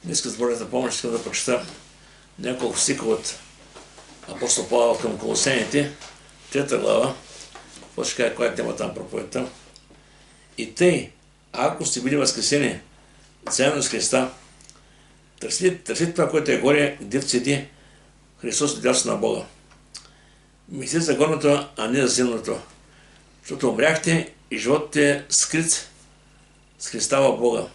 Днес с Божията помощ искам да прочета няколко стиха от апостол Павел към Колосените, 3 глава, после ще кажа коя е тема там проповедта. И тъй, ако сте били възкресени заедно с Христа, търсите това, което е горе, где седи Христос отдясно на Бога. Мислете за горното, а не за земното, защото умряхте и животът е скрит с Христа в Бога.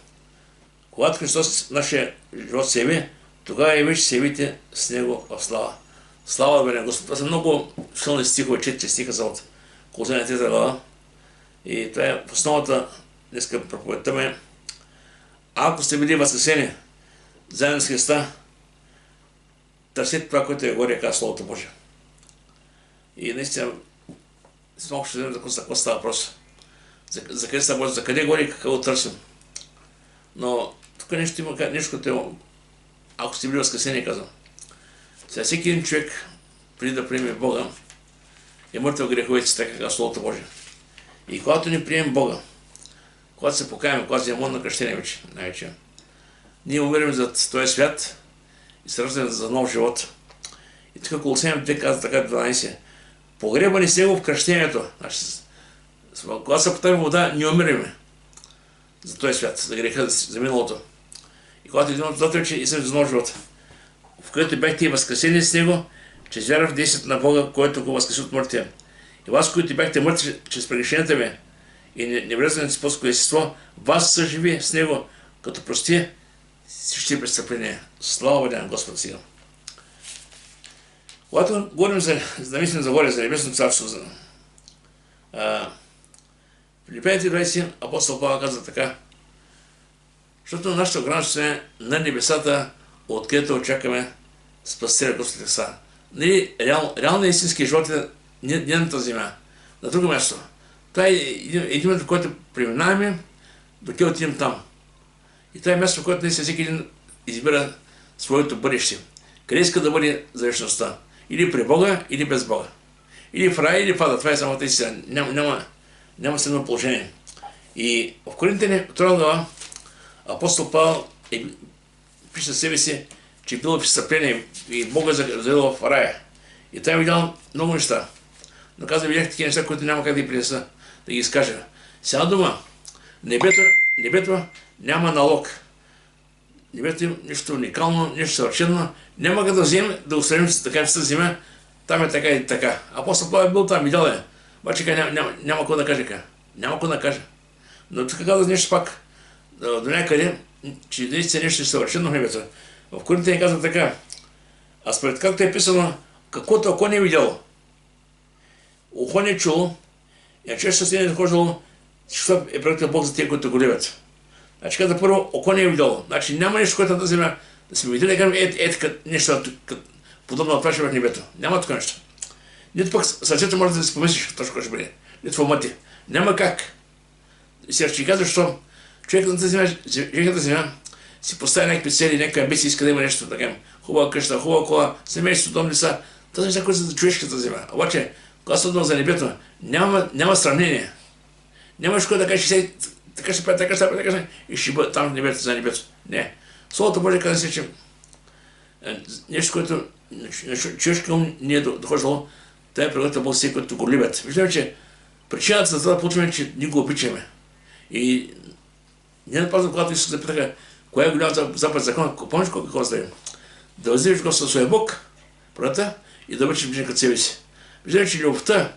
Когато Христос нашия живот се яви, тогава и вече се явите с Него в слава. Слава да бъде Господ. Това са много силни стихове, 4 стиха за от Колосените 3 глава. И това е в основата днеска проповедта ми. Ако сте били възкресени заедно с Христа, търсете това, което е горе, казва Словото Божие. И наистина, много ще видим за какво става въпрос. За къде става въпрос, за къде горе и какво търсим. Но тук нещо има, нещо, което ако сте били възкресени, казвам. Сега всеки един човек, преди да приеме Бога, е мъртъв греховете си, така казва Словото Божие. И когато не приемем Бога, когато се покаем, когато вземем на кръщение вече, най-вече, ние умираме за този свят и се раждаме за нов живот. И тук Колосените 2 казва така 12. Погребани с Него в кръщението. Когато се потъпим вода, ние умираме за този свят, за греха, за миналото. И когато един от отрече и съм за нов живот, в който бяхте и възкресени с Него, чрез вяра в действието на Бога, който го възкреси от мъртвия. И вас, които бяхте мъртви чрез прегрешенията ви и невръзаните с плотското естество, вас са живи с Него, като прости всички престъпления. Слава бъде на Господа сега. Когато говорим да мислим за горе, за небесното царство, Филипяните 20, апостол Павел казва така, защото нашето гражданство е на небесата, откъдето очакваме спасителя Господ Христа. Нали, реално истински живот е не на тази земя, на друго място. Това е един в който преминаваме, докато отидем там. И това е място, в което всеки един избира своето бъдеще. Къде иска да бъде за вечността? Или при Бога, или без Бога. Или в рая, или в ада. Това е самата истина. Няма следно положение. И в Коринтяни, 2 глава, апостол Павел пише за себе си, че е бил в престъпление и Бога завел в рая. И той е видял много неща. Но каза, видях такива неща, които няма как да ги принеса, да ги изкажа. Сега дума, небето няма налог. Небето е нещо уникално, нещо съвършено. Няма как да вземем, да оставим така в тази земя, там е така и така. Апостол Павел е бил там, видял е. Обаче няма какво да каже. Няма какво да каже. Но тук казва нещо пак, до някъде, че наистина нещо е съвършено в небето. В Коринтяни казва така, а според както е писано, каквото око не е видяло, ухо не е чуло, и често се не е захождало, че е проектил Бог за тия, които го любят. Значи каза първо, око не е видяло. Значи няма нещо, което да вземе, да се видели, да кажем, нещо подобно на това ще в небето. Няма такова нещо. Нито пък сърцето може да си помислиш точно ще бъде. Нито в умът ти. Няма как. И сега ще казва, защо човекът на тази земя си поставя някакви цели, някакви амбиции, иска да има нещо, да кажем, хубава къща, хубава кола, семейство, дом, деца. Това са неща, които са за човешката земя. Обаче, когато се отдава за небето, няма сравнение. Нямаш кой да кажеш, така ще прави, така ще прави, така ще и ще бъде там в небето, за небето. Не. Словото Божие каза се, че нещо, което човешки ум не е дохождало, това е преготвил Бог си, които го любят. Виждаме, че причината за това да получим, че ние го обичаме. И не напазно, когато Исус запитаха, коя е голяма заповед закона, помниш какво ставим? Да възлюбиш Господа своя Бог, правата, и да обичаш ближника като себе си. Виждаме, че любовта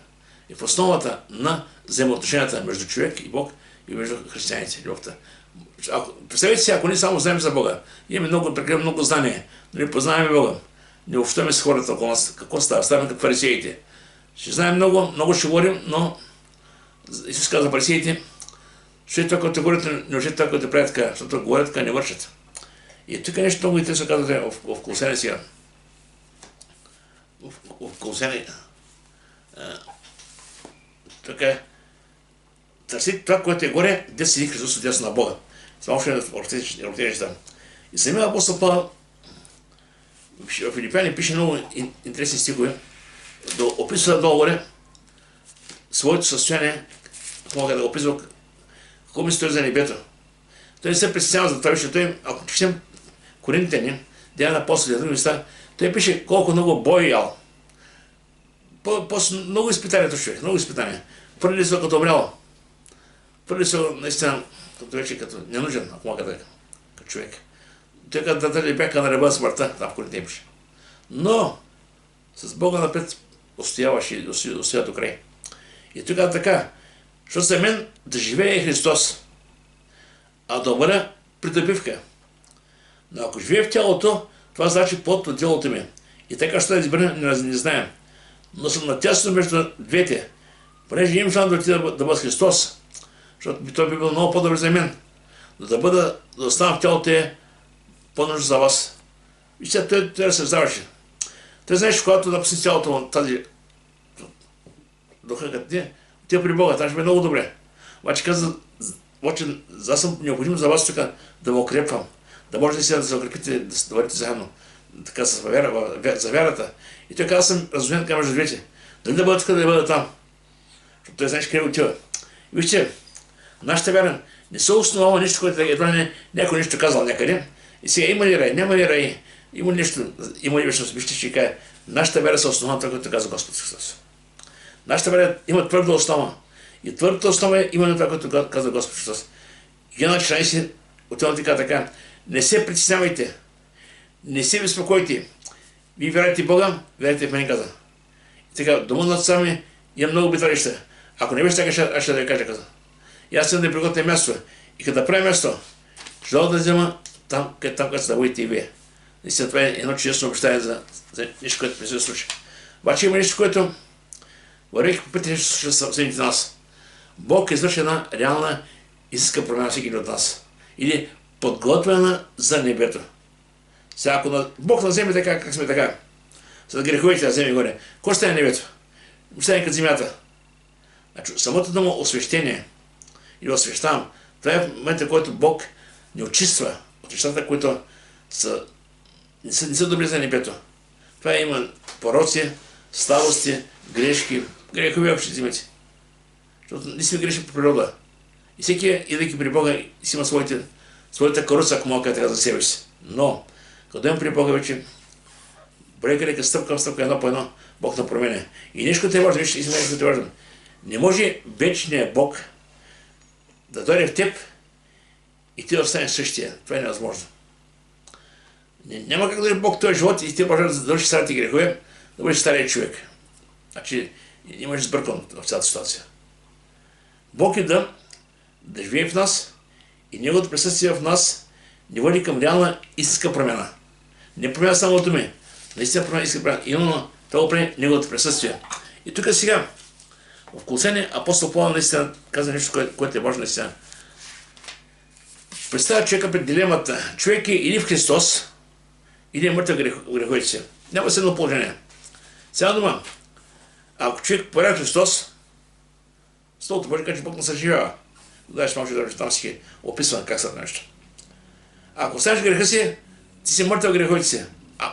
е в основата на взаимоотношенията между човек и Бог и между християните. Любовта. Представете си, ако ние само знаем за Бога, имаме много знания, но не познаваме Бога, не общуваме с хората около нас, какво става? Ставаме като фарисеите. Ще знаем много ще говорим, но Исус каза фарисеите, ще това, което говорят, не учат това, което правят така, защото говорят така, не вършат. И тук нещо много интересно казвате в Колосяни сега. В Колосяни. Така, търсите това, което е горе, где седи Христос отдясно на Бога. Това още е неща. И самия апостол Павел в Филипяни пише много интересни стихове, да описва долу-горе своето състояние, мога да го описва, какво ми стои за небето. Той не се притеснява за това, защото той, ако четем Коринтяни, Деяния на апостолите на други места, той пише колко много бой ял. Много изпитания човек, много изпитания. Първи се като умрял. Първи се наистина като вече като ненужен, ако мога да кажа, като човек. Той като да бяха на ръба смъртта, там в Коринтяни пише. Но с Бога напред устояваш и устоя до край. И той каза така, защото за мен да живее Христос, а да умра придобивка. Но ако живее в тялото, това значи плод от делото ми. И така ще да избера, не знаем. Но съм натясно между двете. Понеже имам шанс да отида да бъда Христос, защото той би бил много по-добър за мен. Но да остана в тялото е по-нужно за вас. Вижте, той да се създаваше. Той знаеш, когато напусне тялото тази духа, като ти, отива при Бога, това ще бъде много добре. Обаче каза, аз съм необходим за вас тук да ви укрепвам. Да можете сега да се укрепите, да бъдете заедно. Така за вярата. И той каза, съм разумен така между двете. Дали да бъда тук, да бъда там. Защото той знаеш къде отива. Вижте, нашата вяра не се основава нещо, което едва някой нещо казал някъде. И сега има ли рай, няма ли рай, има ли нещо, има ли вечност. Вижте, ще кажа, нашата вяра се основава това, което каза Господ Христос. Нашата вяра има твърда основа. И твърдата основа е именно това, което каза Господ Христос. Йоанна 14, отивам така, не се притеснявайте, не се безпокойте. Вие вярвате в Бога, вярвате в мен, каза. И така, дома на отца ми има много обиталища. Ако не беше така, аз ще да ви кажа, каза. И аз съм да приготвя място. И като да правя място, ще да взема там, където се да бъдете и вие. Наистина, това е едно чудесно обещание за нещо, което ми се случи. Обаче има нещо, което вървейки по пътя, ще съседните нас. Бог извърши една реална истинска промяна всеки от нас. Или подготвена за небето. Сега, ако Бог на земя така, как сме така, с греховете на земя горе, кой ще стане небето? Остане като земята. Значи, самото дума освещение или освещавам, това е в момента, който Бог ни очиства от нещата, които не са добри за небето. Това има пороци, слабости, грешки, грехови общи взимате. Защото не сме грешни по природа. И всеки, идейки при Бога, си има своята каруца, ако мога така за себе си. Но, като имам при Бога вече, брека, стъпка в стъпка, едно по едно, Бог на променя. И нещо те е важно, вижте, нещо те е важно. Не може вечният Бог да дойде в теб и ти да останеш същия. Това е невъзможно. Няма как да дойде Бог в този живот и ти може да завърши старите грехове, да бъдеш стария човек. Значи, имаш сбъркан в цялата ситуация. Бог е да живее в нас и Неговото присъствие в нас ни води към реална истинска промяна. Не промяна само от думи, наистина промяна истинска промяна. Именно това прави Неговото присъствие. И тук сега, в Колосяни, апостол Павел наистина каза нещо, което е важно наистина. Представя човека пред дилемата. Човек е или в Христос, или е мъртъв греховете си. Няма се едно положение. Сега дума, ако човек повярва в Христос, Словото Божие казва, че Бог не съживява. Даш малко да там си описвам как са нещо. Ако оставиш греха си, ти си мъртъв в греховете си.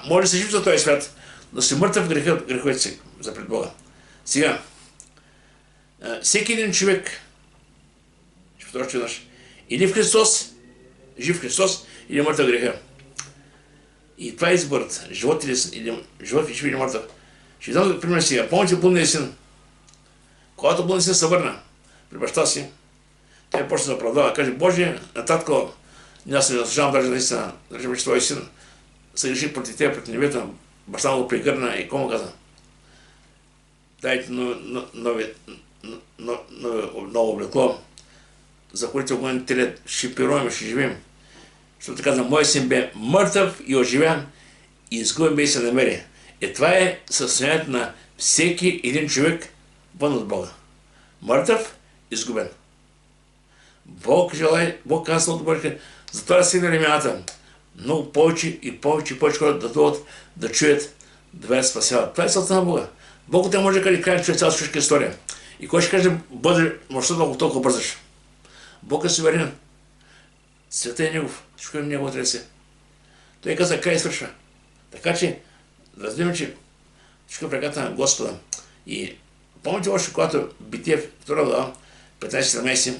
Може да се жив за този свят, но си мъртъв в греховете си за пред Бога. Сега, всеки един човек, ще повторя веднъж, или в Христос, жив в Христос, или мъртъв в греха. И това е изборът. Живот или жив или мъртъв. Ще дам пример сега. Помните блудния син. Когато блудният син се върна при баща си, той почна да оправдава. Каже, Боже, татко, аз не заслужавам даже наистина, да речем, че твой син се греши против теб, против небето. Баща му го прегърна и какво му каза? Дайте ново облекло, за което го не телят, ще пируем, ще живеем. Защото каза, мой син бе мъртъв и оживян и изгубен бе и се намери. Това е състоянието на всеки един човек вън от Бога. Мъртъв, изгубен. Бог желае, Бог каза на Божие, затова да стигне времената. Много повече и повече хора да дойдат, да чуят, да бъдат спасяват. Това е целта на Бога. Бог те може да каже, че е цяла човешка история. И кой ще каже, бъде, може да толкова бързаш. Бог е суверенен. Света е Негов. Всичко е Негово тресе. Той каза, край свършва. Така че, разбираме, че всичко е преката на Господа. И помните още, когато Битие втора глава, 15-17,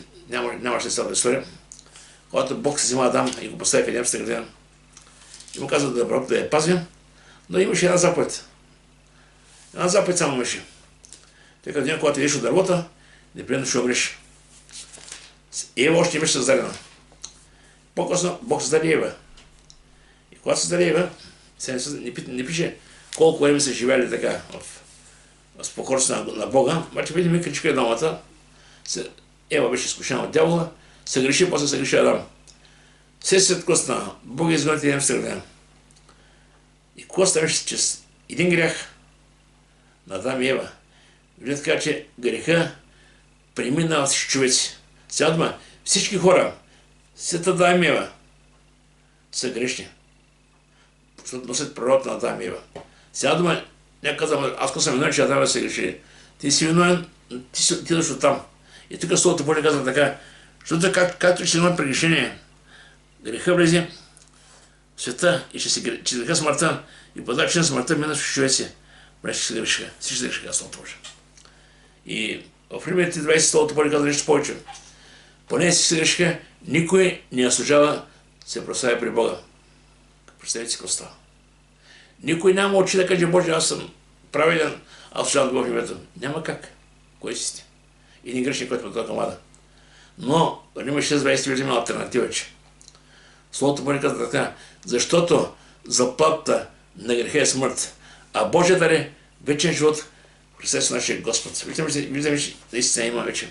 нямаше цялата история, когато Бог се взима Адам и го постави в Едемската градина. И му каза да я пазим, но имаше една заповед. Една заповед само имаше. Тъй като един, когато идеш от дървото, непременно ще умреш. Ева още имаше създадена. По-късно Бог създаде Ева. И когато създаде Ева, не пише колко време са живели така с покорство на Бога, обаче видим и качка домата. Ева беше изкушена от дявола, се греши, после се греши Адам. Все се откъсна, Бог изгони един страден. И кога ставаше чрез един грях на Адам и Ева, виждат така, че греха премина от всички човеци. Сега дума, всички хора, след Адам и Ева, са грешни. Защото носят природата на Адам и Ева. Сега дума, не казвам, аз съм виновен, че Адам се греши. Ти си виновен, ти дойш от там. И тук Словото Божие казва така, защото както ще има прегрешение, греха влезе в света и че греха смъртта и по начин на смъртта мина с човеци. Ще се грешиха. Всички се грешиха, Словото Божие. И в Римляните 20 Словото Божие казва нещо повече. Поне си се грешиха, никой не заслужава се прославя при Бога. Представете си какво става. Никой няма очи да каже, Боже, аз съм правилен, аз служавам Бога в името. Няма как. Кой си сте? И не грешни, който пътува към ада. Но Рима 6.20 виждаме алтернатива, че Словото Божие казва така, защото заплатата на греха е смърт, а Божия дар е вечен живот в Христос нашия Господ. Виждаме, че наистина има вече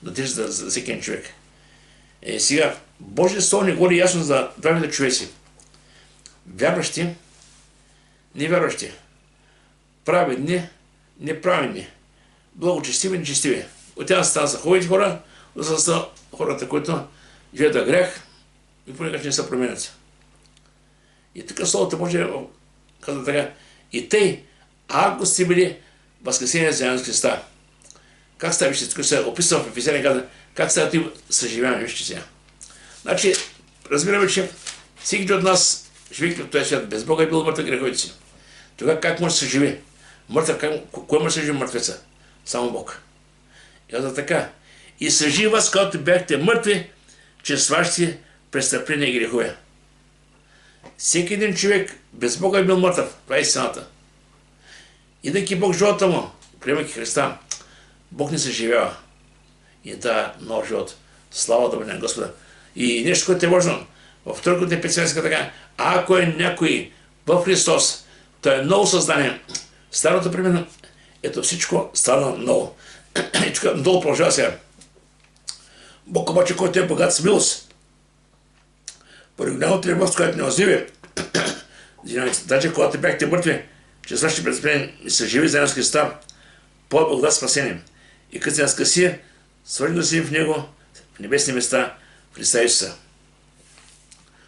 надежда за всеки един човек. Сега, Божие Слово не говори ясно за два вида човеци. Вярващи, невярващи, праведни, неправедни, благочестиви, нечестиви. От една страна са хубавите хора, от една страна хората, които живеят в грях и по никакъв не се променят. И така Словото Божие казва така, и тъй, ако сте били възкресени заедно с Христа. Как става, вижте, тук се описва в Ефесяни, казва, как става ти съживяване, вижте сега. Значи, разбираме, че всеки от нас, живейки в този свят, без Бога е бил мъртъв греховете си. Тогава как може да се живи? Мъртъв, кой може да се живи мъртвеца? Само Бог. И казва така, и съжи вас, когато бяхте мъртви, чрез вашите престъпления и грехове. Всеки един човек без Бога е бил мъртъв. Това е истината. Идейки Бог живота му, приемайки Христа, Бог не се живява. И да нов живот. Слава да бъде на Господа. И нещо, което е важно, в Второто Петсенска така, ако е някой в Христос, той е ново създание. Старото примерно, ето всичко стана ново. И тук долу продължава сега. Бог обаче, който е богат с милост, поради голямата любов, с която не озиви, даже когато бяхте мъртви, че вашите престъпления са живи заедно с Христа, по благодат спасение. И като се наскъси, свърши да си в Него, в небесни места, в Христа Исуса.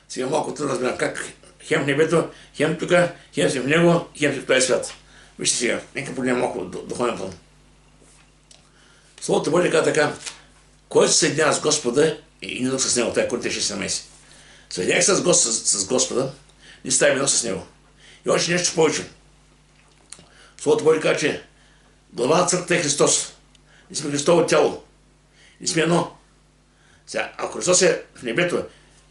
Сега малко трудно разбирам как хем в небето, хем тук, хем си в Него, хем си в този свят. Вижте сега, нека погледнем малко духовен план. Словото Божие казва така, който се съединява с Господа и не с Него, това е Коринтия 6:17. Съединях се с Господа и ставим едно с Него. И още нещо повече. Словото Божие казва, че глава на църквата е Христос. Ние сме Христово тяло. Ние сме едно. Сега, ако Христос е в небето,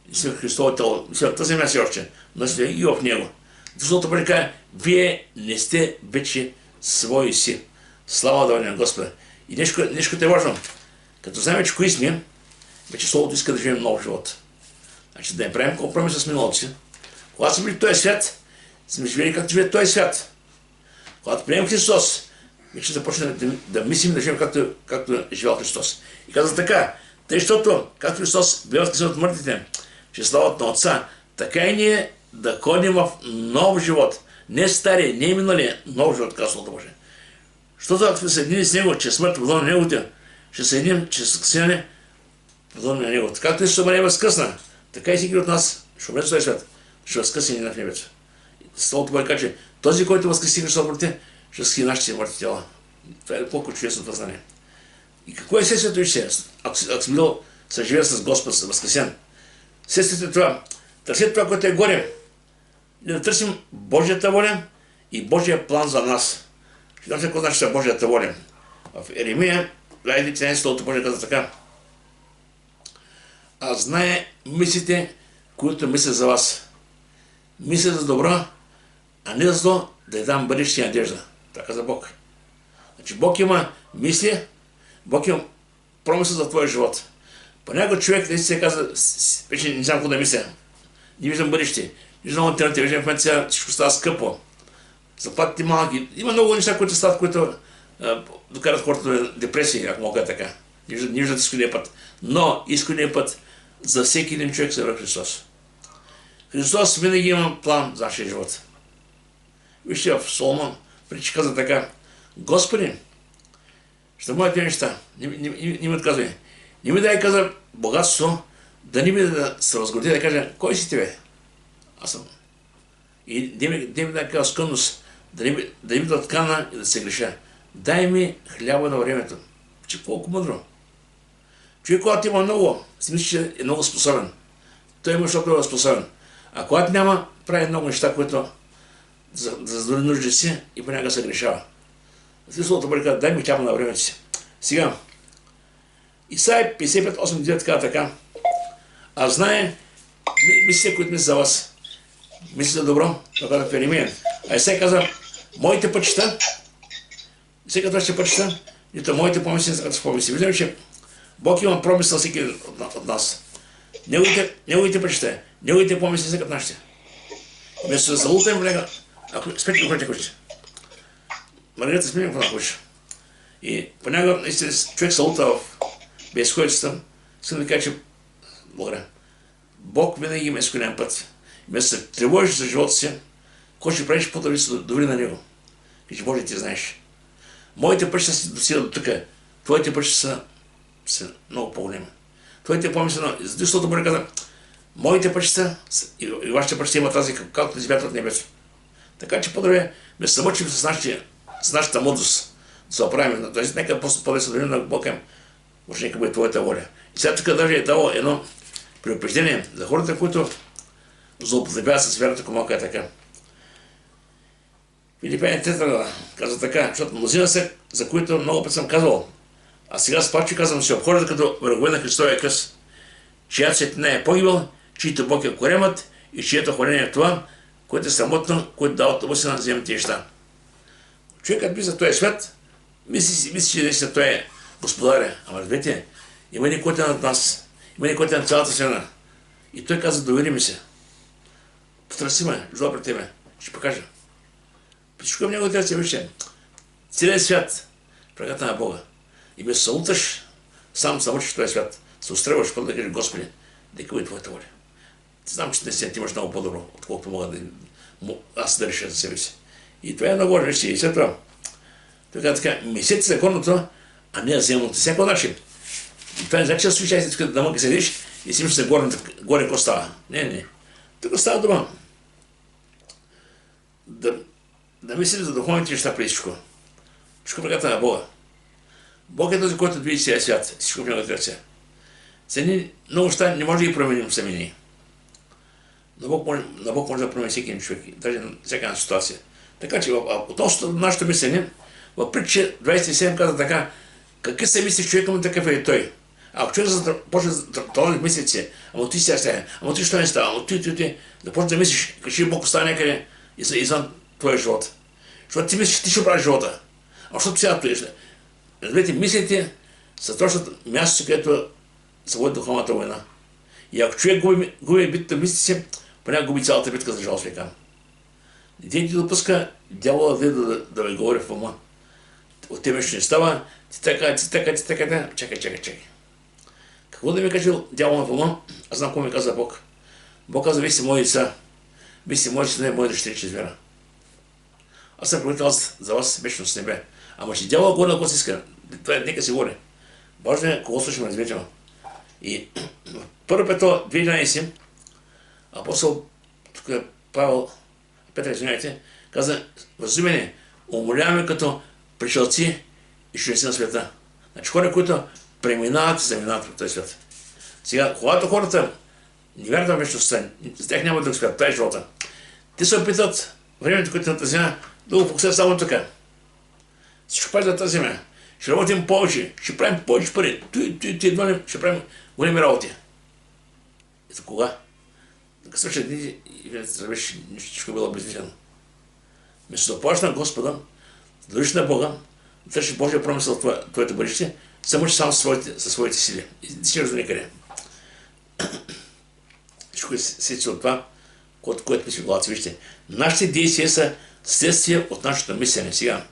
ние сме Христово тяло. Ние сме в тази земя си още, но сме и в Него. Словото Божие казва, вие не сте вече свои си. Слава да бъде на Господа. И нещо е важно. Като знаем, че кои сме, вече Словото иска да живеем нов живот. Значи да не правим компромис с миналото си. Когато сме били в този свят, сме живели както живее този свят. Когато приемем Христос, вече започнем да мислим да живеем както е живял Христос. И казва така, тъй, защото, както Христос бе възкресен от мъртвите, че славата на Отца, така и ние да ходим в нов живот. Не стария, не миналия, нов живот, казва Словото Божие. Защото ако сме съединили с Него, че смърт подобно на Неговите, ще съединим, че съкъсяване подобно на Него. Както Исус Мария възкъсна, така и всеки от нас ще умре в този свят, ще възкъсне на в небето. Словото Божие казва, че този, който възкреси Христос мъртвите, ще възкреси нашите мъртви тела. Това е колко чудесно съзнание. И какво е следствието вижте, ако си бил съживен с Господ, възкресен? Следствието е това. Търсете това, което е горе. И да търсим Божията воля и Божия план за нас. Ще дам се какво значи Божията воля. В Еремия, гледай 13, Словото Божие казва така. А знае мислите, които мисля за вас. мисля за добро, а не за зло, да й дам бъдеще и надежда. Така за Бог. Значи Бог има мисли, Бог има промисъл за твоя живот. Понякога човек да се казва, вече не знам какво да мисля. Не виждам бъдеще. Не виждам альтернатива. Виждам в момента сега всичко става скъпо. Заплатите малки. Има много неща, които стават, които докарат хората до депресия, ако мога така. Не виждат изходния път. Но изходния път за всеки един човек се върху Христос. Христос винаги има план за нашия живот. Вижте в Соломон, притча каза така: Господи, ще моите неща, не ми отказвай. Не ми дай, каза, богатство, да не ми да се възгорди, да каже, кой си ти, бе? Аз съм. И да ми дай каза скъмност, да ми да откана и да се греша. Дай ми хляба на времето. Че колко мъдро. Човек, когато има много, си мисли, че е много способен. Той има, защото е способен. А когато няма, прави много неща, които да задоволи нужди си и понякога се грешава. Словото бъде казва, дай ми хляба на времето си. Сега, Исаия 55:8-9 казва така: а знае мислите, които мисля за вас. Мисля за добро, когато е Еремия. А Исаия каза, моите пътища, всеки вашите пътища, нито моите помисли не са помисли. Виждаме, че Бог има промисъл всеки от нас. Неговите пътища, неговите помисли са като нашите. Вместо да залутаем в него, ако спете го хорите куче. Маргарета сменим какво накуче. И понякога наистина човек се лута в безходицата, искам да кажа, че благодаря. Бог винаги има изкорен път. Вместо да се тревожиш за живота си, какво ще правиш, по-да се довери на него. Кажи, Боже, ти знаеш. Моите пътища си достигат до тук, твоите пътища са много по-големи. Твоите помисли, защото Боже каза, моите пътища и вашите пътища имат тази, както земята от небето. Така че по-добре ме се мъчим с нашата мъдрост да се оправим. Тоест, нека по-лесно да видим на Бог, може нека бъде твоята воля. И сега тук даже е дало едно предупреждение за хората, които злоупотребяват с вярата, ако малко е така. Филипяни 3 глава казва така, защото мнозина са, за които много път съм казвал, а сега с плач казвам, се обхожда като врагове на Христовия кръст, чиято светлина е погибъл, чието Бог е коремът и чието хваление е това, което е самотно, което дава отбуси на земните неща. Човекът мисли за този свят, мисли, че наистина той е господаря. Ама разберете, има ни който е над нас, има ни който е над цялата страна. И той каза, довери ми се. Потърси ме, жила пред тебе, ще покажа. Всичко към него трябва да се вижте. Целият свят, прегата на Бога. И ме се луташ, сам учиш в този свят. Се устребваш, когато да кажеш, Господи, дека бъде твоята воля. Знам, че наистина ти имаш много по-добро, отколкото мога аз да реша за себе си. И това е много важно. И след това, така, мислете законното, а не земното. Всяко начин. И това не значи да случай, тук да мъка седиш и си мислиш горе какво става. Не. Тук става дома. Да мислим за духовните неща преди всичко. Всичко прегата на Бога. Бог е този, който движи целия свят. Всичко в неговите ръце. Сега много неща не може да ги променим сами ние. На Бог може да промени всеки един човек, даже всяка една ситуация. Така че относно нашето мислене, в притча 27 каза така, какви се мисли човека му, такъв е и той. Ако човек почне да мислите си, ама ти сега става, ама ти що не става, ама ти, да почне да мислиш, кажи Бог остава някъде извън твоя живот. Защото ти мислиш, ти ще правиш живота. А защото сега стоиш. Разберете, мислите са точно мястото, където се води духовната война. И ако човек губи битката мисли си, понякога губи цялата битка, за жалост ви казвам. Не ти допуска дявола да ви говори в ума. От тебе ще не става, ти така, чакай. Какво да ми каже дявола в ума? Аз знам какво ми каза Бог. Бог каза, вие сте мои деца, вие сте мои синове, мои дъщери чрез вяра. Аз съм приготвил за вас вечно с небе. Ама ще дявола горе, ако си иска. Това нека си говори. Важно е кого слушаме разбирателно. И първо Петро 2.11 апостол Павел, Петър, извиняйте, каза, възлюбени, умоляваме като пришелци и чужденци на света. Значи хора, които преминават и заминават в този свят. Сега, когато хората не вярват в вечността, за тях няма друг свят, това е живота. Те се опитат времето, което на тази земя, да го фокусират само така. Всичко прави за тази земя. Ще работим повече, ще правим повече пари. Едва ще правим големи работи. Ето кога? Така свърши дни и беше всичко било безвидено. Вместо да плаща на Господа, да държиш на Бога, да търсиш Божия промисъл в твоето бъдеще, се мъчи само със своите сили. И не си до никъде. Всичко се от това, което мисли в главата. Вижте, нашите действия са следствие от нашето мислене. Сега,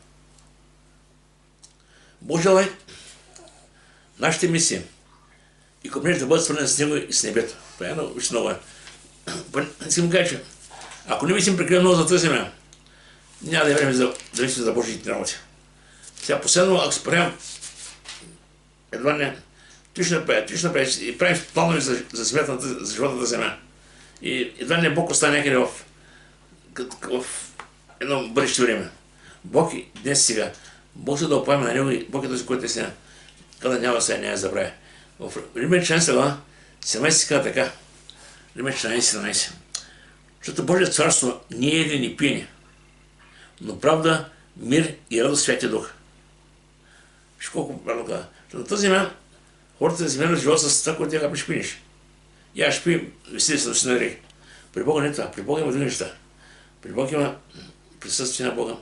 Бог желай нашите мисли и копнеш да бъдат свързани с Него и с небето. Това е много. Искам да кажа, че ако не мислим прекалено много за тази земя, няма да е време да мислим за Божиите работи. Сега последно, ако се правим едва не точно правиш и правим планове за земята, за живота на земя. И едва не Бог остане някъде в едно бъдеще време. Бог и днес сега, Бог се да опоеме на Него и Бог е този, който е сега, kada няма сега, няма забравя. В Римлян 17 се казва така. Римлян 17. Защото Божието царство не е еден и пиене, но правда, мир и радост Святия Дух. Виж колко правилно казва. Защото на тази земя, хората земя живеят с това, което тя хапнеш пинеш. И аз ще пием, весели се да се нарек. При Бога не е това. При Бога има други неща. При Бога има присъствие на Бога.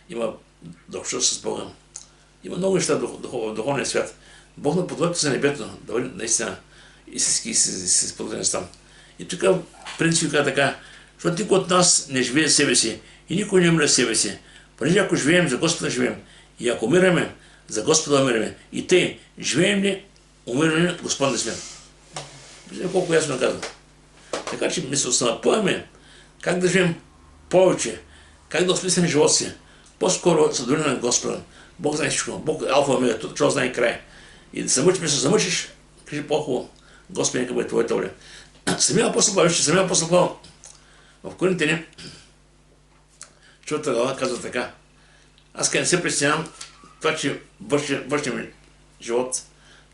Има общност с Бога. Има много неща в духовния свят. Бог на подводите за небето, да бъде наистина истински и се споделен там. И тук принцип е така, защото никой от нас не живее себе си и никой не умре себе си. Понеже ако живеем, за Господа живеем. И ако умираме, за Господа умираме. И тъй, живеем ли, умираме, Господа не сме. Виждаме колко ясно казвам. Така че мисля се напъваме как да живеем повече, как да осмислим живота си. По-скоро са дори на Господа. Бог знае всичко. Бог е алфа омега, човек знае край. И да се замъчиш, кажи по-хубаво. Господи, нека бъде твоята воля. Самия апостол Павел, в Коринтяни, чувата глава казва така. Аз не се притеснявам това, че външният ми живот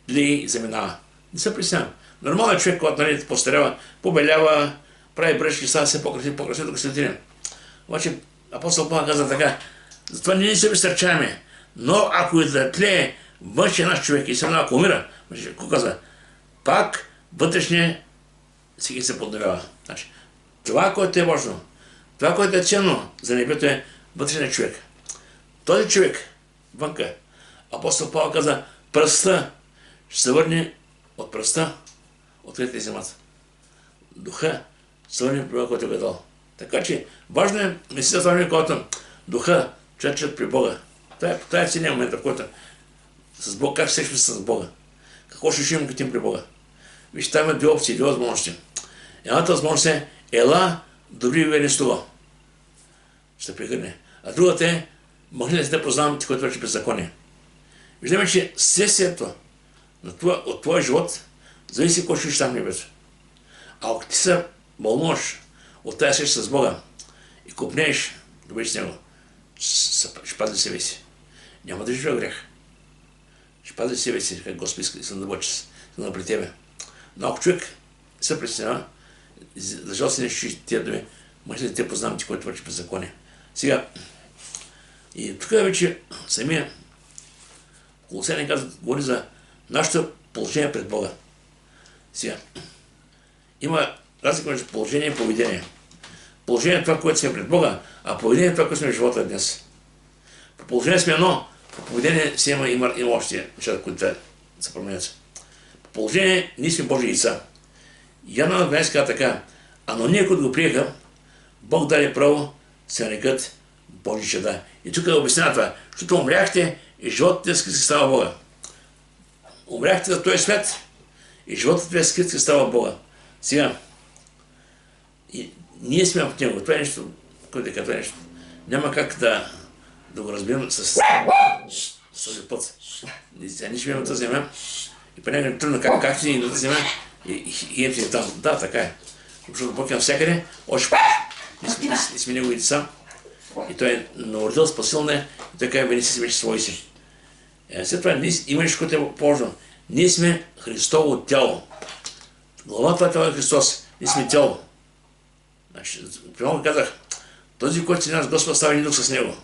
тлее и заминава. Не се притеснявам. Нормалният човек, когато постарява, побелява, прави бръчки, става все по-красив, докато се отидем. Обаче апостол Павел казва така. Затова ние не се безсърчаваме. Но ако и да тлее външния наш човек и ако умира, какво казва? Пак вътрешния всеки се подновява. Значи, това, което е важно, това, което е ценно за небето е вътрешният човек. Този човек, вънка, апостол Павел каза, пръста ще се върне от пръста, открите земята. Духа ще се върне при Бога, който е дал. Така че, важно е, мисля това време, когато духа, човечът при Бога. Това е ценния момент, в който с Бог, как срещаме с Бога. Какво ще живем като им при Бога. Вижте, там има две опции, две възможности. Едната възможност е ела, добри и верни слуга. Ще прегърне. А другата е махни да се познавам ти, който вече беззаконие. Виждаме, че следствието от твоя живот зависи какво ще там небето. А ако ти се вълнуваш от тази среща с Бога и купнееш да бъдеш с Него, ще пази себе си. Няма да живее грех. Ще пази себе си, как Господ иска да бъде при тебе. Но ако човек се притеснява, за жал си нещо, че тия думи, може да те познам ти, който върши беззаконие. Сега, и тук вече самия Колосяни говори за нашето положение пред Бога. Сега, има разлика между положение и поведение. Положение е това, което сме пред Бога, а поведение е това, което сме в живота днес. По положение сме едно, по поведение си има още нещата, които трябва да се променят. По положение ние сме Божии деца. Яна 12 казва така, а но ние, които го приеха, Бог даде право, се нарекат Божи чада. И тук обяснява това, защото умряхте и животът ти скрит става Бога. Умряхте за този свят и животът ти скрит става Бога. Сега, и ние сме в Него. Това е нещо, което това е нещо. Няма как да го разберем с този път. Ние живеем на тази земя и понякога е трудно как си на тази земя и ем си там. Да, така е. Защото Бог е навсякъде, още ние сме Негови деца и Той е народил, спасил не и Той казва, не си вече свои си. След това има нещо, което е по-важно. Ние сме Христово тяло. Главата това е Христос. Ние сме тяло. Примерно казах, този, който си наш Господ, става един дух с Него.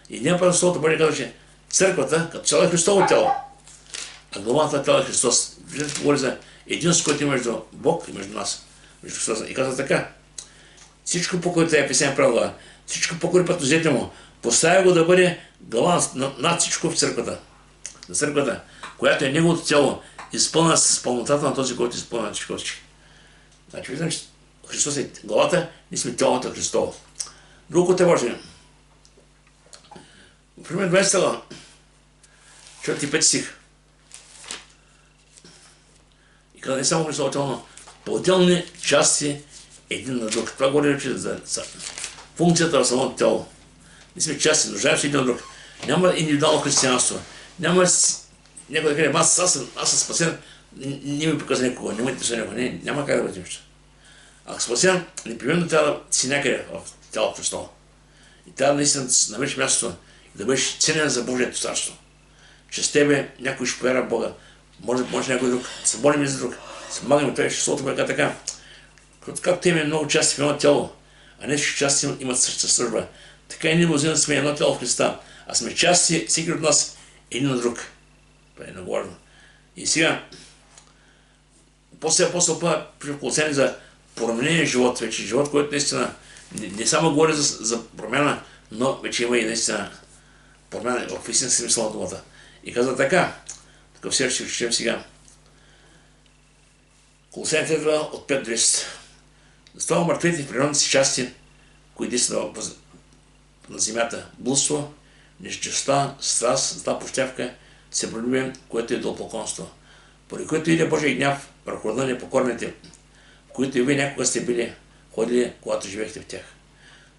И няма правилно Словото Божие казва, че църквата, като цяло е Христово тяло, а главата това е Христос. Виждате, говори за единство, което е между Бог и между нас. между Христос. И казва така: всичко, по което е писание правила, всичко, по което пътнозете му, поставя го да бъде глава над всичко в църквата. За църквата, която е неговото тяло, изпълнена с пълнотата на този, който изпълнява всичко. Значи, виждам, че Христос е главата, ние сме тялото на Христово. Другото е важно. Пример 20 глава, 4-5 стих. И каза не само Христово тяло, но по-отделни части един на друг. Това говори за функцията на самото тяло. Ние сме части, нуждаем се един на друг. Няма индивидуално християнство. Няма някой да каже: аз съм спасен, не ми показва никога, не ме интересува никога. Няма как да бъде нищо. Ако спасен, непременно трябва да си някъде в тялото Христово. И трябва наистина да намериш мястото и да бъдеш ценен за Божието царство. Че с тебе някой ще повярва в Бога. Може някой друг. Се молим за друг. Се магаме това, ще слото бъде така. Както те имаме много части в едно тяло, а не всички части имат същата служба. Така и ние мнозина сме едно тяло в Христа, а сме части, всеки от нас, един на друг. Това е много важно. И сега, после апостол Павел при Колосяни за променения живот, вече живот, който наистина не само говори за промяна, но вече има и наистина промяна в истински смисъл на думата. И казва така, такъв сега ще четем сега. Колосяни 3 от 5 до 10. Затова умъртвете в природните си части, които действат на земята: блудство, нечистота, страст, зла пощявка, себелюбие, което е идолопоклонство, поради което иде Божия гняв върху рода непокорните, в които и вие някога сте били ходили, когато живеехте в тях.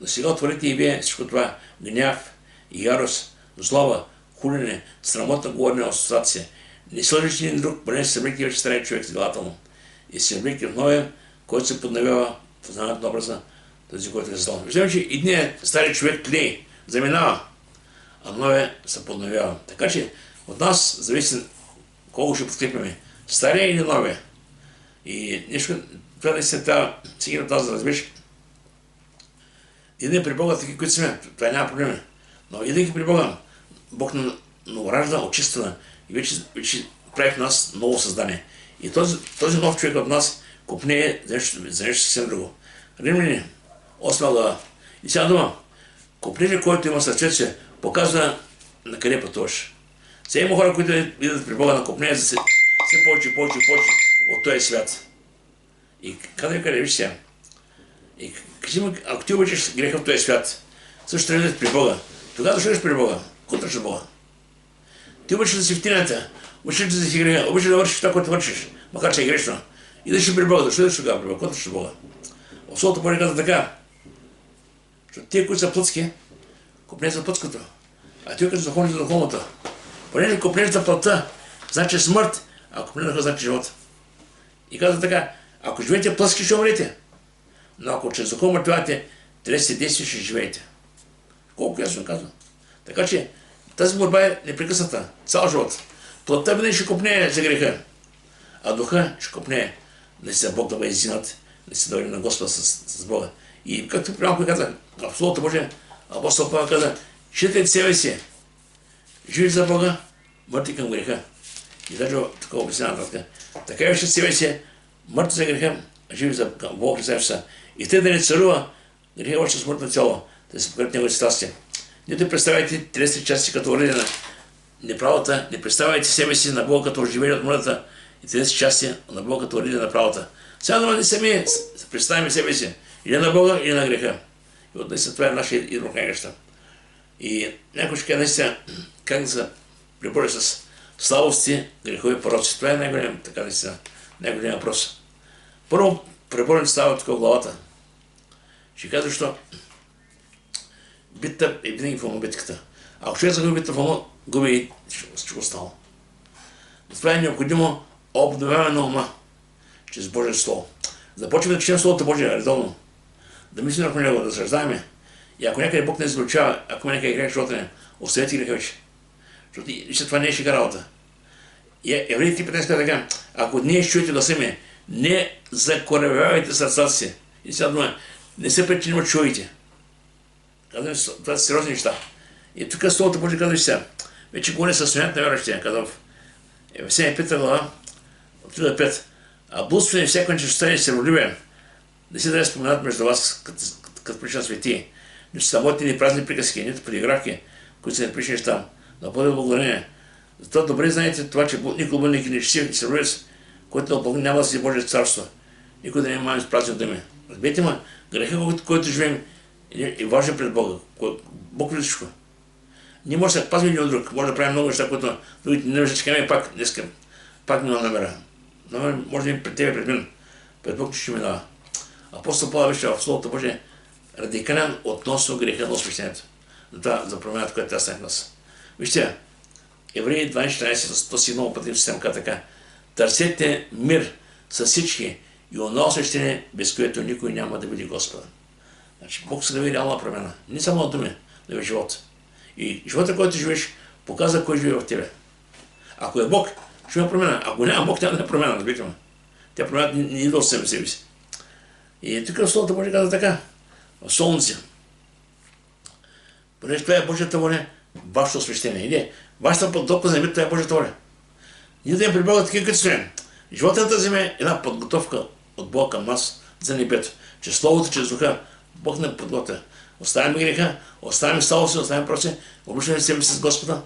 Но сега отворите и вие всичко това: гняв, ярост, злоба, хулене, срамотна говорене, асоциация. Не сложите един друг, поне се събрите вече стария човек с делата му и се събрите в новия, който се подновява в познаването на образа, този, който е създал. Виждаме, че едният стари човек тлее, заминава, а новия се подновява. Така че от нас зависи колко ще подкрепяме, стария или новия. И нещо, това наистина трябва всеки от нас да разбереш. Идем при Бога таки, които сме, това няма проблеми. Но идейки при Бога, Бог новоражда, очиства и вече прави в нас ново създание. И този нов човек от нас купне за нещо съвсем друго. Римляни, 8 глава. И сега дума: купнежа, който има сърцето, показва на къде пътуваш. Сега има хора, които идат при Бога на купнея за все повече от този свят. И къде виж сега? И кажи му, ако ти обичаш греха в този свят, също трябва да идеш при Бога. Тогава дошъдеш при Бога. Какво тръща Бога? Ти обичаш да си в тинята, обичаш да си греха, обичаш да вършиш това, което вършиш, макар че е грешно. Идеш при Бога, дошъдеш тогава при Бога. Какво тръща Бога? В Словото Божие казва така: защото тия, които са плътски, купнеш за плътското, а тия, които са духовни за духовното. Понеже купнеш за плътта, значи смърт, а купнеш значи живот. И казва така: ако живеете плътски, ще умрете. Но ако чрез духовно мъртвявате, трябва да се действие, ще живеете. Колко ясно казва. Така че тази борба е непрекъсната, цял живот. Плътта винаги ще купне за греха, а духа ще купне да си за Бог да бъде издигнат, да си дойде на Господа с Бога. И както при малко казах, в Словото Божие, апостол Павел каза: считайте себе си живи за Бога, мъртви към греха. И даже такова обяснява така. Така вижте себе си мъртви за греха, живи за Бога Христа Исуса. И те да не царува греха още смъртно тяло, да се покорят неговите страсти. Не да представяйте телесни части като оръдие на неправата, не представяйте себе си на Бога като оживение от мъртвата и телесни части на Бога като оръдие на правата. Сега да не сами представим себе си или на Бога, или на греха. И от наистина това е нашия избор на неща. И някой ще каже наистина как да се пребори с слабости, грехови пороци. Това е най-голям, така наистина, най-голям въпрос. Първо, преборен става тук в главата. Ще кажа, защо битката е винаги в битката. Ако човек загуби битката в ума, губи и всичко останало. Затова е необходимо обновяване на ума чрез Божие Слово. Започваме да четем Словото Божие редовно, да мислим върху него, да съждаваме. И ако някъде Бог не изключава, ако има някъде грех в живота ни, оставете греха вече. Защото лично това не е шега работа. И Евреите 15 така: ако ние чуете гласа ми, не закоревявайте сърцата си. И сега дума, не се причини от чуете. Казваме, това са сериозни неща. И тук Словото Божие казва сега. Вече говори състоянието на вярващия. Казва в Ефесяни 5 глава, от 3 до 5. А блудство и всяка нечистота и себелюбие, Не си да споменат между вас, като прилича свети. Нито самотни, ни празни приказки, нито подигравки, които са неприлични там. Да бъде благодарение. Затова добре знаете това, че никой бъдник и нечестив и сървец, който няма да си Божие царство. Никой да не имаме с празни думи. Разберете ме, греха, който живеем, е важен пред Бога. Бог вижда всичко. Ние може да се пазим един от друг, може да правим много неща, които другите не виждат, че и пак днес пак няма намера. Но може да им пред тебе, пред мен, пред Бог ще минава. Апостол Павел беше в Словото Божие радикален относно греха на освещението. За промената, която тя стане в нас. Вижте, Евреи 12:14, то си много пъти систем така. Търсете мир с всички и оно освещение, без което никой няма да види Господа. Значи Бог се да ви реална промена. Не само на думи, да ви живот. И живота, който живееш, показва кой живее в тебе. Ако е Бог, ще има промена. Ако няма Бог, няма да е промена, разбирате ме. Тя промена не идва от себе си. И тук в Словото Божие казва така. В Солнце. Понеже това е Божията воля, вашето освещение. Иде, вашата подготовка за небето, това е Божията воля. Ние да им прибягваме такива като сме. Живота на тази земя е една подготовка от Бога към нас за небето. Чрез Словото, чрез Духа, Бог не подготвя. Оставяме греха, оставяме слава си, оставяме прочее, обръщаме себе с Господа,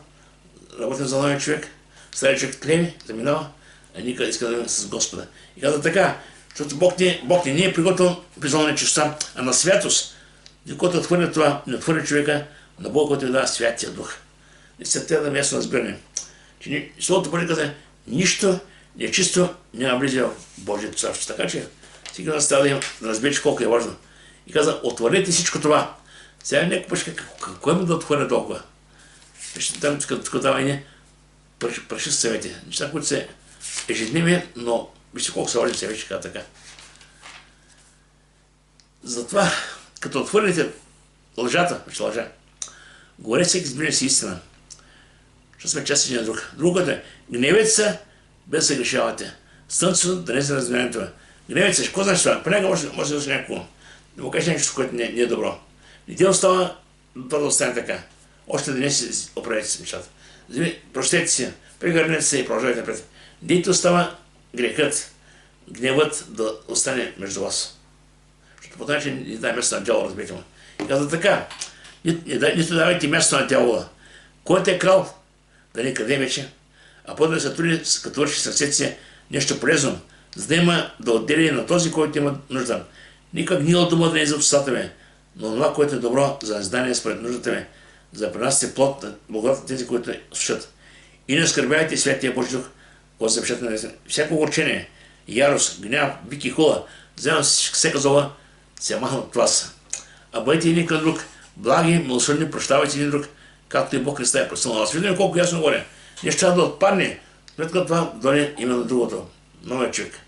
работим за новия човек, стария човек тлеви, заминава, а ние иска да бъдем с Господа. И казва така, защото Бог не е приготвил призвана чистота, а на святост. И който отхвърля това, не отхвърля човека, на Бога, който ви дава Святия Дух. И след това да място разбираме, че Словото Божие каза, нищо нечисто няма влиза в Божието царство. Така че сега да става да разбереш колко е важно. И каза, отвърнете всичко това. Сега някой пъшка, какво има да отхвърля толкова? Вижте, там тук дава и не праши съвети. Неща, които са ежедневие, но вижте колко са важни съвети, така. Затова, като отхвърлите лъжата, лъжа, говорете всеки сбиране си истина. Защото сме части един на друг. Другото е, гневете се, без да се грешавате. Слънцето да не се разменяме това. Гневете се, какво значи това? Понякога може да се някакво. Да му кажеш нещо, което не е добро. И те остава, това да остане така. Още да не си оправите с нещата. Прощете си, прегърнете се и продължавайте напред. Дето остава грехът, гневът да остане между вас. Защото по този начин не дай място на дявола, разбирате му. И казва така, нито давайте място на дявола. Който е крал, да не краде вече, а по да се труди, като върши сърцето си нещо полезно, за да има да отдели на този, който има нужда. Никак гнила дума да не е за устата ми, но това, което е добро за издание според нуждата ми, за да принасяте плод на благодата тези, които слушат. И не оскърбявайте Святия Божи Дух, който запишете на весен. Всяко огорчение, ярост, гняв, вик и хула, вземам всека зола, се махна от вас. А бъдете един към друг, благи, милосърдни, прощавайте един друг, както и Бог Христа е простил на вас. Виждаме колко ясно говоря. Нещо трябва да отпадне, след като това дойде именно другото. Новия човек.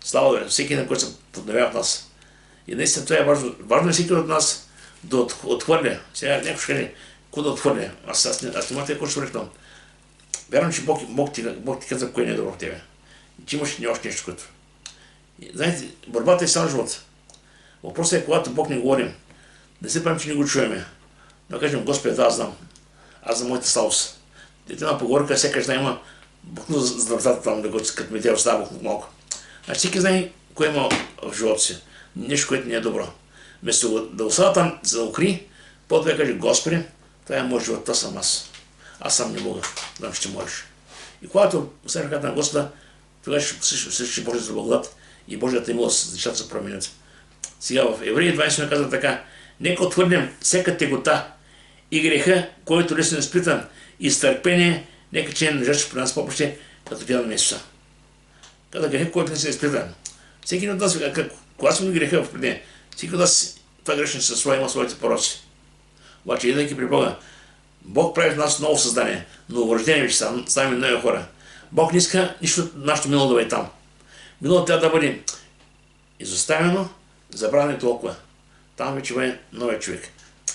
Слава да всеки на който се подновява в нас. И наистина това е важно. Важно е всеки от нас да отхвърля. Сега някой ще каже, какво да отхвърля? Аз не мога да ще рекнам. Вярвам, че Бог ти казва кое не е добро в тебе. И че имаш още нещо, което. Знаете, борбата е само живот. Въпросът е, когато Бог не говорим, не се правим, че не го чуеме. Да кажем, Господи, да, аз знам. Аз за моята слабост. Дете на поговорка, всяка жена има бухнал за вратата там, да го като ми те остава бухнал малко. Значи всеки знае кое има в живота си. Нещо, което не е добро. Вместо да остава там, за да укри, по-добре каже, Господи, това е моят живот, това съм аз. Аз сам не мога, да ще можеш. И когато оставим ръката на Господа, тогава ще Божията благодат и Божията милост, нещата се променят. Сега в Евреи 20 казва така, нека отвърнем всяка тегота и греха, който лесно е изпитан, и с търпение, нека че не жертва при нас попреще, като гледаме Исуса. Каза грех, който лесно е изпитан. Всеки от нас, когато сме греха в преди, всеки от нас това грешен със своя има своите пороци. Обаче, идвайки при Бога, Бог прави в нас ново създание, новорождение вече ставаме нови хора. Бог не иска нищо нашето минало да бъде там. Минало трябва да бъде изоставено, забравено толкова. Там вече бъде новия човек.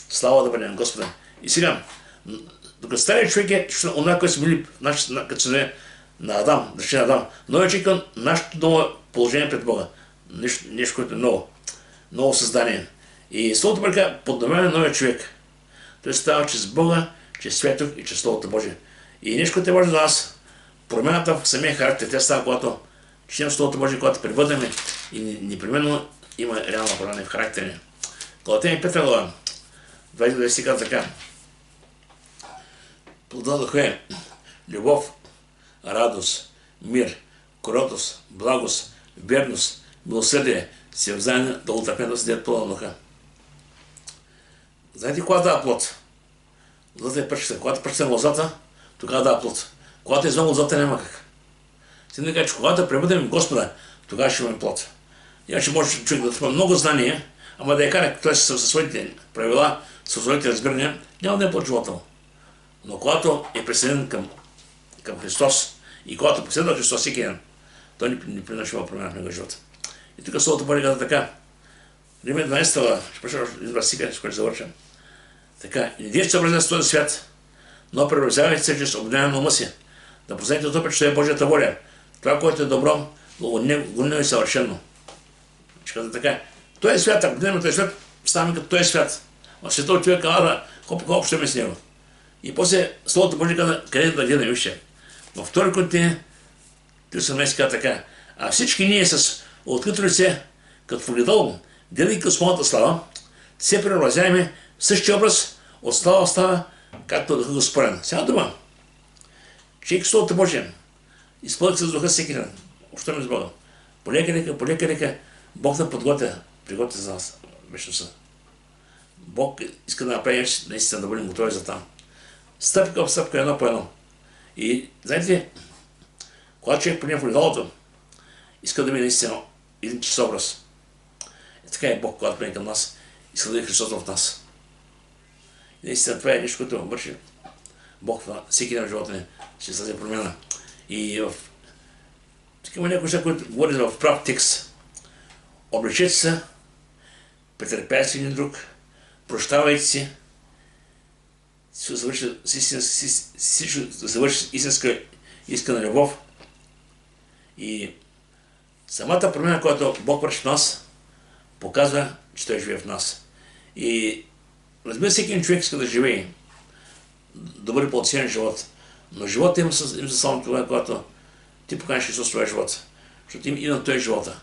Слава да бъде на Господа. И сега, докато стария човек е онова, което сме били като се на Адам, дъщеря на Адам, новия човек е нашето ново положение пред Бога. Нещо, което е ново. Ново създание. И Словото Божие подновява новия човек. Той става чрез Бога, чрез Святък и чрез Словото Божие. И нещо, което е важно за нас, промената в самия характер, тя става, когато четем Словото Божие, когато превъдаме и непременно има реално промяна в характера. Галатяни 5 глава, 22 си казва така. Плода духа е любов, радост, мир, кротост, благост, верност, милосърдие, всевзаемне, дълготърпение да седят плода на духа. Знаете кога дава плод? Лозата е пръчката. Когато пръчката на лозата, тогава дава плод. Когато е извън лозата, няма как. Сега да кажа, че когато пребъдем Господа, тогава ще имаме плод. Иначе може човек да има много знания, ама да я кара, т.е. със своите правила, със своите разбирания, няма да е плод живота му. Но когато е присъединен към Христос и когато последва Христос всеки ден, той ни приношива промяна в него живота. И тук Словото Божие казва така. Римляни 12 глава, ще прочета един раз сега, с който завършам. Така, и не дейте съобразен с този свят, но преобразявайте се чрез обновяване на ума си, да познаете отопе, че това е Божията воля. Това, което е добро, гонено и съвършено. Ще казва така. Той е свят, ако гледаме този свят, ставаме като той е свят. В света от човека, хоп, ще ме с него. И после Словото Божие казва, къде да гледаме, вижте. Във 2 Коринтияни 3:18 казва така. А всички ние с открито лице, като в огледало, гледайки Господната слава, се преобразяваме в същия образ от слава в слава, както Духът Господен. Сега дума. Човек Словото Божие, изпълнят се с Духа всеки ден. Общуваме с Бога. Полека, Бог да приготвя за нас вечността. Бог иска да направи наистина да бъдем готови за там. Стъпка в стъпка, едно по едно. И знаете, когато човек приема в огледалото, иска да ми наистина един чист образ. И така е Бог, когато приема към нас, иска да е Христос в нас. И наистина това е нещо, което върши Бог в всеки ден в живота ни. Ще се промяна. И в такива някои неща, които говорят в прав текст. Облечете се, претърпяйте си един друг, прощавайте си, завърши истинска искана любов. И самата промяна, която Бог върши в нас, показва, че Той живее в нас. И разбира, всеки един човек иска да живее добър пълноценен живот. Но живота има само това, когато ти поканиш Исус в твоя живот. Защото има този живота.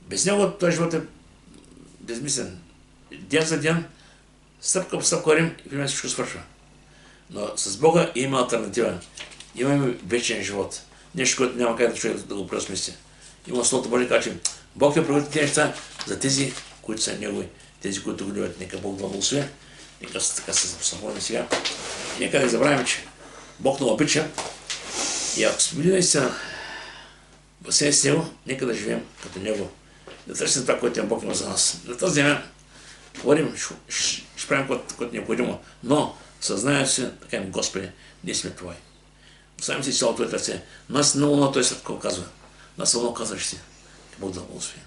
Без него този живот е безмислен. Ден за ден, стъпка по стъпка вървим и при мен всичко свършва. Но с Бога има алтернатива. Имаме вечен живот. Нещо, което няма как да човек да го преосмисли. Има Словото Божие казва, че Бог е приготвил тези неща за тези, които са Негови, тези, които го любят. Нека Бог да благослови. Нека така се запомним сега. И нека да не забравяме, че Бог много обича. И ако сме били наистина басени с Него, нека да живеем като Него. Да търсим това, което Бог има за нас. На тази земя говорим, ще правим което е необходимо, но съзнанието си, така им, Господи, ние сме Твои. Оставим си цялото Твое ръце. Нас много Той свят, какво казва. Нас много казваш си. Бог да благослови.